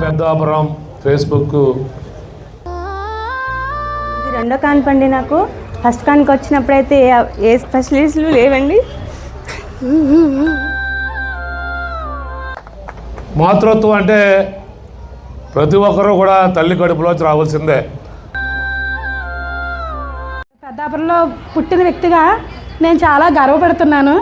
Peddapuram Facebook ఇది రెండో కాన్పండి. నాకు ఫస్ట్ కాన్కి వచ్చినప్పుడైతే ఏ స్పెషలిస్టులు లేవండి. మాతృత్వం అంటే ప్రతి ఒక్కరూ కూడా తల్లి కడుపులోంచి రావాల్సిందే. పెద్దాపురంలో పుట్టిన వ్యక్తిగా నేను చాలా గర్వపడుతున్నాను.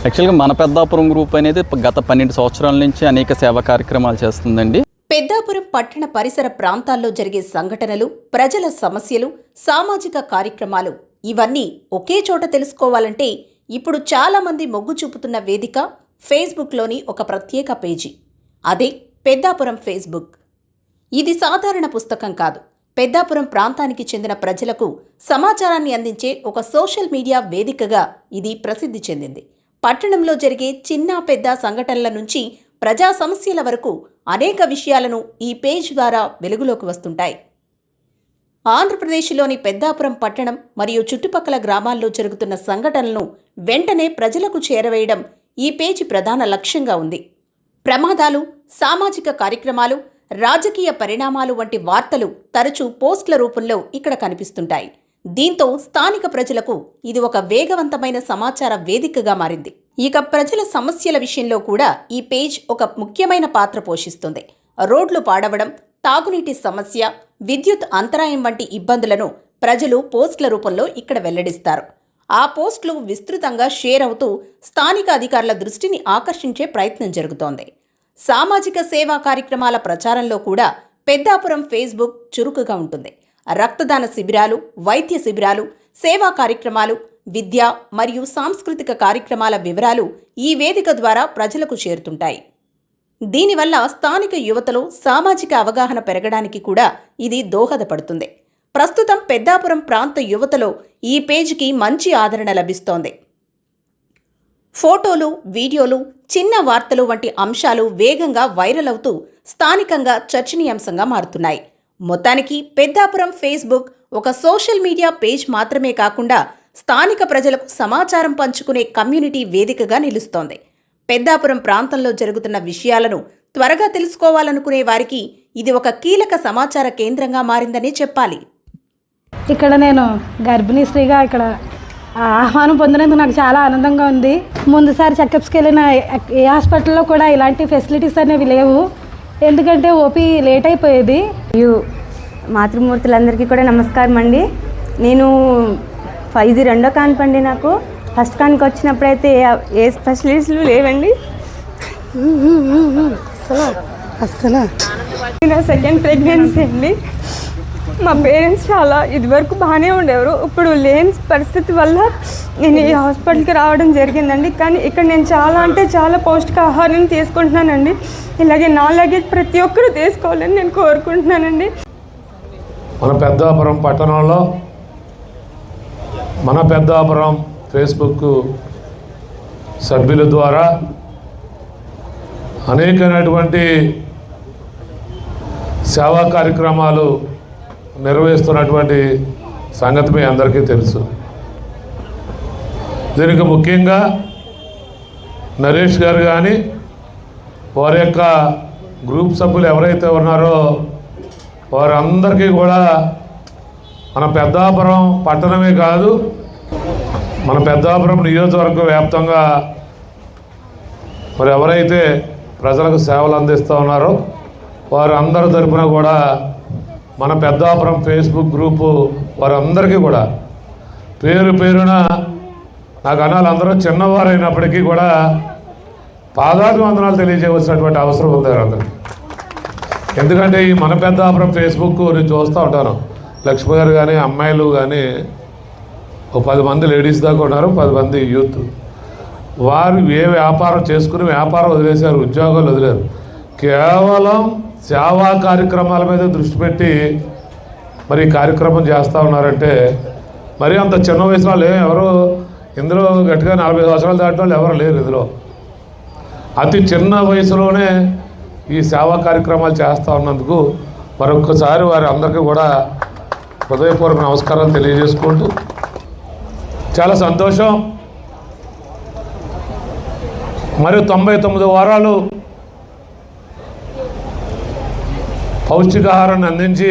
యాక్చువల్గా మన పెద్దాపురం గ్రూప్ అనేది గత 12 సంవత్సరాల నుంచి అనేక సేవా కార్యక్రమాలు చేస్తుందండి. పెద్దాపురం పట్టణ పరిసర ప్రాంతాల్లో జరిగే సంఘటనలు, ప్రజల సమస్యలు, సామాజిక కార్యక్రమాలు ఇవన్నీ ఒకే చోట తెలుసుకోవాలంటే ఇప్పుడు చాలామంది మొగ్గు చూపుతున్న వేదిక ఫేస్బుక్లోని ఒక ప్రత్యేక పేజీ. అదే పెద్దాపురం ఫేస్బుక్. ఇది సాధారణ పుస్తకం కాదు. పెద్దాపురం ప్రాంతానికి చెందిన ప్రజలకు సమాచారాన్ని అందించే ఒక సోషల్ మీడియా వేదికగా ఇది ప్రసిద్ధి చెందింది. పట్టణంలో జరిగే చిన్న పెద్ద సంఘటనల నుంచి ప్రజా సమస్యల వరకు అనేక విషయాలను ఈ పేజ్ ద్వారా వెలుగులోకి వస్తుంటాయి. ఆంధ్రప్రదేశ్లోని పెద్దాపురం పట్టణం మరియు చుట్టుపక్కల గ్రామాల్లో జరుగుతున్న సంఘటనలను వెంటనే ప్రజలకు చేరవేయడం ఈ పేజీ ప్రధాన లక్ష్యంగా ఉంది. ప్రమాదాలు, సామాజిక కార్యక్రమాలు, రాజకీయ పరిణామాలు వంటి వార్తలు తరచూ పోస్టుల రూపంలో ఇక్కడ కనిపిస్తుంటాయి. దీంతో స్థానిక ప్రజలకు ఇది ఒక వేగవంతమైన సమాచార వేదికగా మారింది. ఇక ప్రజల సమస్యల విషయంలో కూడా ఈ పేజ్ ఒక ముఖ్యమైన పాత్ర పోషిస్తుంది. రోడ్లు పాడవడం, తాగునీటి సమస్య, విద్యుత్ అంతరాయం వంటి ఇబ్బందులను ప్రజలు పోస్టుల రూపంలో ఇక్కడ వెల్లడిస్తారు. ఆ పోస్టులు విస్తృతంగా షేర్ అవుతూ స్థానిక అధికారుల దృష్టిని ఆకర్షించే ప్రయత్నం జరుగుతోంది. సామాజిక సేవా కార్యక్రమాల ప్రచారంలో కూడా పెద్దాపురం ఫేస్బుక్ చురుకుగా ఉంటుంది. రక్తదాన శిబిరాలు, వైద్య శిబిరాలు, సేవా కార్యక్రమాలు, విద్య మరియు సాంస్కృతిక కార్యక్రమాల వివరాలు ఈ వేదిక ద్వారా ప్రజలకు చేరుతుంటాయి. దీనివల్ల స్థానిక యువతలో సామాజిక అవగాహన పెరగడానికి కూడా ఇది దోహదపడుతుంది. ప్రస్తుతం పెద్దాపురం ప్రాంత యువతలో ఈ పేజీకి మంచి ఆదరణ లభిస్తోంది. ఫోటోలు, వీడియోలు, చిన్న వార్తలు వంటి అంశాలు వేగంగా వైరల్ అవుతూ స్థానికంగా చర్చనీయాంశంగా మారుతున్నాయి. మొత్తానికి పెద్దాపురం ఫేస్బుక్ ఒక సోషల్ మీడియా పేజ్ మాత్రమే కాకుండా స్థానిక ప్రజలకు సమాచారం పంచుకునే కమ్యూనిటీ వేదికగా నిలుస్తోంది. పెద్దాపురం ప్రాంతంలో జరుగుతున్న విషయాలను త్వరగా తెలుసుకోవాలనుకునే వారికి ఇది ఒక కీలక సమాచార కేంద్రంగా మారిందని చెప్పాలి. ఇక్కడ నేను గర్భిణీ స్త్రీగా ఇక్కడ ఆహ్వానం పొందినందుకు నాకు చాలా ఆనందంగా ఉంది. ముందుసారి చెకప్స్కి వెళ్ళిన ఏ హాస్పిటల్లో కూడా ఇలాంటి ఫెసిలిటీస్ అనేవి లేవు. ఎందుకంటే ఓపీ లేట్ అయిపోయేది. మాతృమూర్తులందరికీ కూడా నమస్కారం అండి. నేను ఇది రెండో కాన్పండి. నాకు ఫస్ట్ కాన్కి వచ్చినప్పుడైతే ఏ స్పెషలిస్టులు లేవండి. అస్సలు నా సెకండ్ ప్రెగ్నెన్సీ అండి. మా పేరెంట్స్ చాలా ఇదివరకు బాగానే ఉండేవారు. ఇప్పుడు లేని పరిస్థితి వల్ల నేను ఈ హాస్పిటల్కి రావడం జరిగిందండి. కానీ ఇక్కడ నేను చాలా అంటే చాలా పౌష్టికాహారం తీసుకుంటున్నానండి. ఇలాగే నాలాగే ప్రతి ఒక్కరూ తీసుకోవాలని నేను కోరుకుంటున్నానండి. మన పెద్దాపురం పట్టణంలో మన పెద్దాపురం ఫేస్బుక్ సభ్యుల ద్వారా అనేకమైనటువంటి సేవా కార్యక్రమాలు నిర్వహిస్తున్నటువంటి సంగతి మీ అందరికీ తెలుసు. దీనికి ముఖ్యంగా నరేష్ గారు కానీ వారి యొక్క గ్రూప్ సభ్యులు ఎవరైతే ఉన్నారో వారందరికీ కూడా మన పెద్దాపురం పట్టణమే కాదు, మన పెద్దాపురం నియోజకవర్గ వ్యాప్తంగా మరి ఎవరైతే ప్రజలకు సేవలు అందిస్తూ ఉన్నారో వారందరి తరపున కూడా మన పెద్దాపురం ఫేస్బుక్ గ్రూపు వారందరికీ కూడా పేరు పేరున నాకు అనాలి, అందరూ చిన్నవారైనప్పటికీ కూడా పాదాభివందనాలు తెలియజేయవలసినటువంటి అవసరం ఉంది అందరికీ. ఎందుకంటే ఈ మన పెద్దాపురం ఫేస్బుక్ నేను చూస్తూ ఉంటాను. లక్ష్మి గారు కానీ అమ్మాయిలు కానీ ఒక 10 మంది లేడీస్ దాకా ఉన్నారు, 10 మంది యూత్. వారు ఏ వ్యాపారం చేసుకుని వ్యాపారం వదిలేశారు, ఉద్యోగాలు వదిలేరు. కేవలం సేవా కార్యక్రమాల మీద దృష్టి పెట్టి మరి ఈ కార్యక్రమం చేస్తూ ఉన్నారంటే మరి అంత చిన్న వయసులో ఎవరు ఇందులో గట్టిగా 40 సంవత్సరాలు దాటిన వాళ్ళు ఎవరు లేరు. ఇందులో అతి చిన్న వయసులోనే ఈ సేవా కార్యక్రమాలు చేస్తూ ఉన్నందుకు మరొకసారి వారి అందరికీ కూడా హృదయపూర్వక నమస్కారాలు తెలియజేసుకుంటూ చాలా సంతోషం. మరియు 99 వారాలు పౌష్టికాహారాన్ని అందించి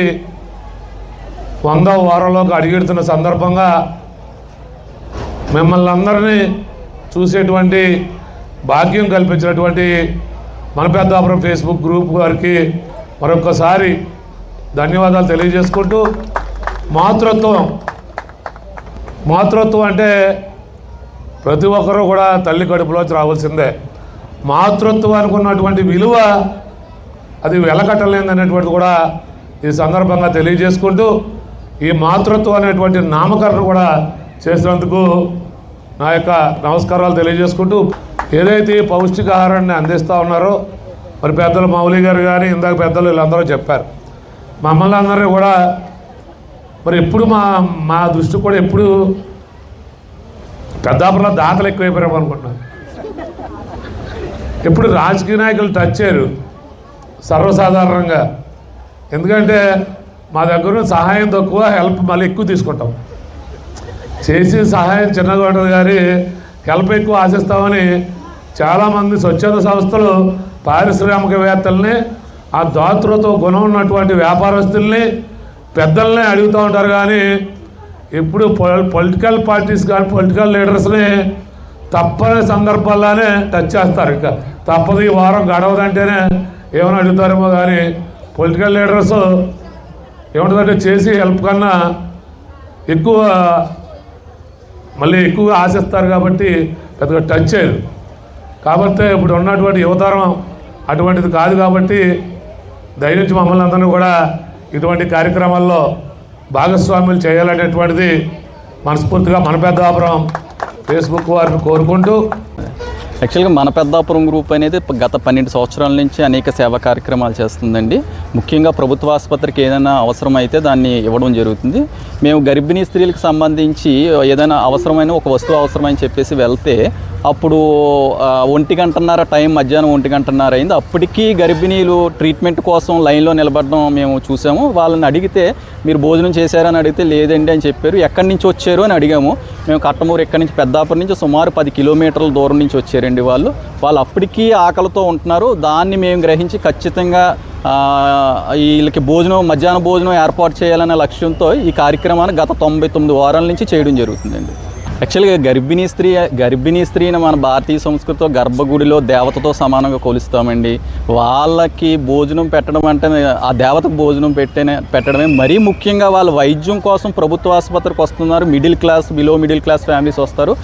100వ వారంలోకి అడుగెడుతున్న సందర్భంగా మిమ్మల్ని అందరినీ చూసేటువంటి భాగ్యం కల్పించినటువంటి మన పెద్దాపురం ఫేస్బుక్ గ్రూప్ వారికి మరొకసారి ధన్యవాదాలు తెలియజేసుకుంటూ, మాతృత్వం అంటే ప్రతి ఒక్కరూ కూడా తల్లి కడుపులోంచి రావాల్సిందే. మాతృత్వానికి ఉన్నటువంటి విలువ అది వెలకట్టలేదనేటువంటిది కూడా ఈ సందర్భంగా తెలియజేసుకుంటూ, ఈ మాతృత్వం అనేటువంటి నామకరణ కూడా చేసినందుకు నా యొక్క నమస్కారాలు తెలియజేసుకుంటూ, ఏదైతే పౌష్టికాహారాన్ని అందిస్తూ ఉన్నారో మరి పెద్దలు మౌలి గారు కానీ ఇందాక పెద్దలు వీళ్ళందరూ చెప్పారు. మమ్మల్ని అందరినీ కూడా మరి ఎప్పుడు మా దృష్టి కూడా ఎప్పుడు పెద్దాపురంలో దాతలు ఎక్కువైపోయాము అనుకుంటున్నాను. ఎప్పుడు రాజకీయ నాయకులు టచ్ చేయరు సర్వసాధారణంగా, ఎందుకంటే మా దగ్గర సహాయం తక్కువ, హెల్ప్ మళ్ళీ ఎక్కువ తీసుకుంటాం. చేసి సహాయం చిన్నగా ఉంటుంది కానీ హెల్ప్ ఎక్కువ ఆశిస్తామని చాలామంది స్వచ్ఛంద సంస్థలు పారిశ్రామికవేత్తల్ని, ఆ దాతృత్వ గుణం ఉన్నటువంటి వ్యాపారస్తుల్ని, పెద్దల్ని అడుగుతూ ఉంటారు. కానీ ఇప్పుడు పొలిటికల్ పార్టీస్ కానీ పొలిటికల్ లీడర్స్ని తప్పని సందర్భాల్లోనే టచ్ చేస్తారు. ఇంకా తప్పదు, ఈ వారం గడవదంటేనే ఏమైనా అడుగుతారేమో. కానీ పొలిటికల్ లీడర్స్ ఏముంటుందంటే చేసి హెల్ప్ కన్నా ఎక్కువ మళ్ళీ ఎక్కువగా ఆశిస్తారు కాబట్టి పెద్దగా టచ్ చేయరు. కాబట్టి ఇప్పుడు ఉన్నటువంటి యువతరం అటువంటిది కాదు. కాబట్టి దయచేసి మమ్మల్ని అందరినీ కూడా ఇటువంటి కార్యక్రమాల్లో భాగస్వాములు చేయాలనేటువంటిది మనస్ఫూర్తిగా మన పెద్దాపురం ఫేస్బుక్ వారిని కోరుకుంటూ, యాక్చువల్గా మన పెద్దాపురం గ్రూప్ అనేది గత 12 సంవత్సరాల నుంచి అనేక సేవా కార్యక్రమాలు చేస్తుందండి. ముఖ్యంగా ప్రభుత్వ ఆసుపత్రికి ఏదైనా అవసరం అయితే దాన్ని ఇవ్వడం జరుగుతుంది. మేము గర్భిణీ స్త్రీలకు సంబంధించి ఏదైనా అవసరమైన ఒక వస్తువు అవసరమని చెప్పేసి వెళ్తే అప్పుడు 1 గంటన్నర టైం, మధ్యాహ్నం 1 గంటన్నర అయింది. అప్పటికీ గర్భిణీలు ట్రీట్మెంట్ కోసం లైన్లో నిలబడడం మేము చూసాము. వాళ్ళని అడిగితే మీరు భోజనం చేశారని అడిగితే లేదండి అని చెప్పారు. ఎక్కడి నుంచి వచ్చారు అని అడిగాము. మేము కట్టమూరు ఎక్కడి నుంచి పెద్దాపురం నుంచి సుమారు 10 కిలోమీటర్ల దూరం నుంచి వచ్చారండి వాళ్ళు అప్పటికీ ఆకలితో ఉంటున్నారు. దాన్ని మేము గ్రహించి ఖచ్చితంగా వీళ్ళకి మధ్యాహ్న భోజనం ఏర్పాటు చేయాలనే లక్ష్యంతో ఈ కార్యక్రమాన్ని గత 99 వారాల నుంచి చేయడం జరుగుతుందండి. యాక్చువల్గా గర్భిణీ స్త్రీని మన భారతీయ సంస్కృతిలో గర్భగుడిలో దేవతతో సమానంగా కొలుస్తామండి. వాళ్ళకి భోజనం పెట్టడం అంటే ఆ దేవతకు భోజనం పెట్టడమే. మరీ ముఖ్యంగా వాళ్ళ వైద్యం కోసం ప్రభుత్వ ఆసుపత్రికి వస్తున్నారు. బిలో మిడిల్ క్లాస్ ఫ్యామిలీస్ వస్తారు.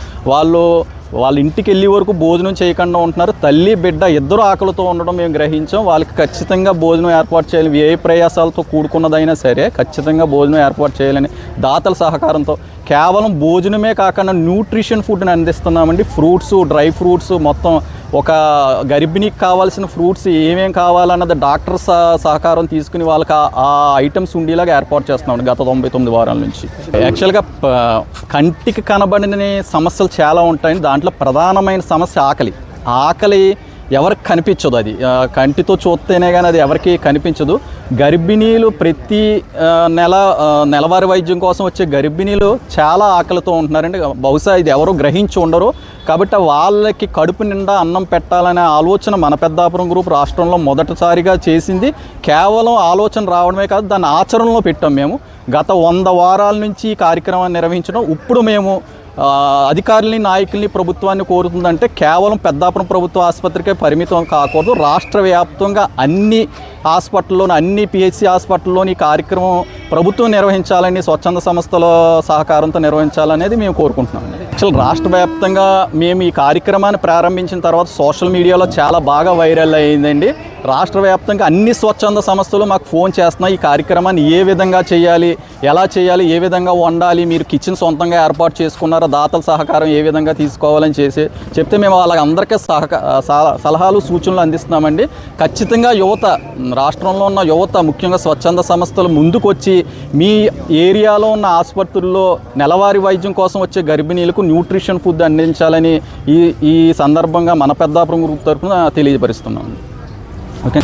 వాళ్ళ ఇంటికి వెళ్ళే వరకు భోజనం చేయకుండా ఉంటున్నారు. తల్లి బిడ్డ ఇద్దరు ఆకలితో ఉండడం మేము గ్రహించాం. వాళ్ళకి ఖచ్చితంగా భోజనం ఏర్పాటు చేయాలి. వ్యయ ప్రయాసాలతో కూడుకున్నదైనా సరే ఖచ్చితంగా భోజనం ఏర్పాటు చేయాలని దాతల సహకారంతో కేవలం భోజనమే కాకుండా న్యూట్రిషన్ ఫుడ్ని అందిస్తున్నామండి. ఫ్రూట్స్, డ్రై ఫ్రూట్స్, మొత్తం ఒక గర్భిణీకి కావాల్సిన ఫ్రూట్స్ ఏమేమి కావాలన్నది డాక్టర్ సహకారం తీసుకుని వాళ్ళకి ఆ ఐటమ్స్ ఉండేలాగా ఏర్పాటు చేస్తున్నామండి గత 99 వారాల నుంచి. యాక్చువల్గా కంటికి కనబడిన సమస్యలు చాలా ఉంటాయండి. దాంట్లో ప్రధానమైన సమస్య ఆకలి ఎవరికి కనిపించదు. అది కంటితో చూస్తేనే కానీ అది ఎవరికి కనిపించదు. గర్భిణీలు ప్రతి నెలవారీ వైద్యం కోసం వచ్చే గర్భిణీలు చాలా ఆకలితో ఉంటున్నారండి. బహుశా ఇది ఎవరు గ్రహించి ఉండరు. కాబట్టి వాళ్ళకి కడుపు నిండా అన్నం పెట్టాలనే ఆలోచన మన పెద్దాపురం గ్రూప్ రాష్ట్రంలో మొదటిసారిగా చేసింది. కేవలం ఆలోచన రావడమే కాదు, దాన్ని ఆచరణలో పెట్టాం మేము. గత 100 వారాల నుంచి ఈ కార్యక్రమాన్ని నిర్వహించడం. ఇప్పుడు మేము అధికారులని, నాయకుల్ని, ప్రభుత్వాన్ని కోరుతుందంటే కేవలం పెద్దాపురం ప్రభుత్వ ఆసుపత్రికే పరిమితం కాకూడదు. రాష్ట్ర వ్యాప్తంగా అన్ని హాస్పిటల్లోని, అన్ని పిహెచ్సి హాస్పిటల్లోని ఈ కార్యక్రమం ప్రభుత్వం నిర్వహించాలని, స్వచ్ఛంద సంస్థల సహకారంతో నిర్వహించాలనేది మేము కోరుకుంటున్నాం. యాక్చువల్ రాష్ట్ర వ్యాప్తంగా మేము ఈ కార్యక్రమాన్ని ప్రారంభించిన తర్వాత సోషల్ మీడియాలో చాలా బాగా వైరల్ అయ్యిందండి. రాష్ట్ర వ్యాప్తంగా అన్ని స్వచ్ఛంద సంస్థలు మాకు ఫోన్ చేస్తున్నాయి. ఈ కార్యక్రమాన్ని ఏ విధంగా చేయాలి, ఎలా చేయాలి, ఏ విధంగా వండాలి, మీరు కిచెన్ సొంతంగా ఏర్పాటు చేసుకున్నారా, దాతల సహకారం ఏ విధంగా తీసుకోవాలని చెప్తే మేము వాళ్ళందరికీ సలహాలు, సూచనలు అందిస్తున్నామండి. ఖచ్చితంగా యువత, రాష్ట్రంలో ఉన్న యువత, ముఖ్యంగా స్వచ్ఛంద సంస్థలు ముందుకొచ్చి మీ ఏరియాలో ఉన్న ఆసుపత్రుల్లో నెలవారీ వైద్యం కోసం వచ్చే గర్భిణీలకు న్యూట్రిషన్ ఫుడ్ అందించాలని ఈ సందర్భంగా మన పెద్దాపురం గ్రూప్ తరఫున తెలియపరుస్తున్నాం. ఓకే.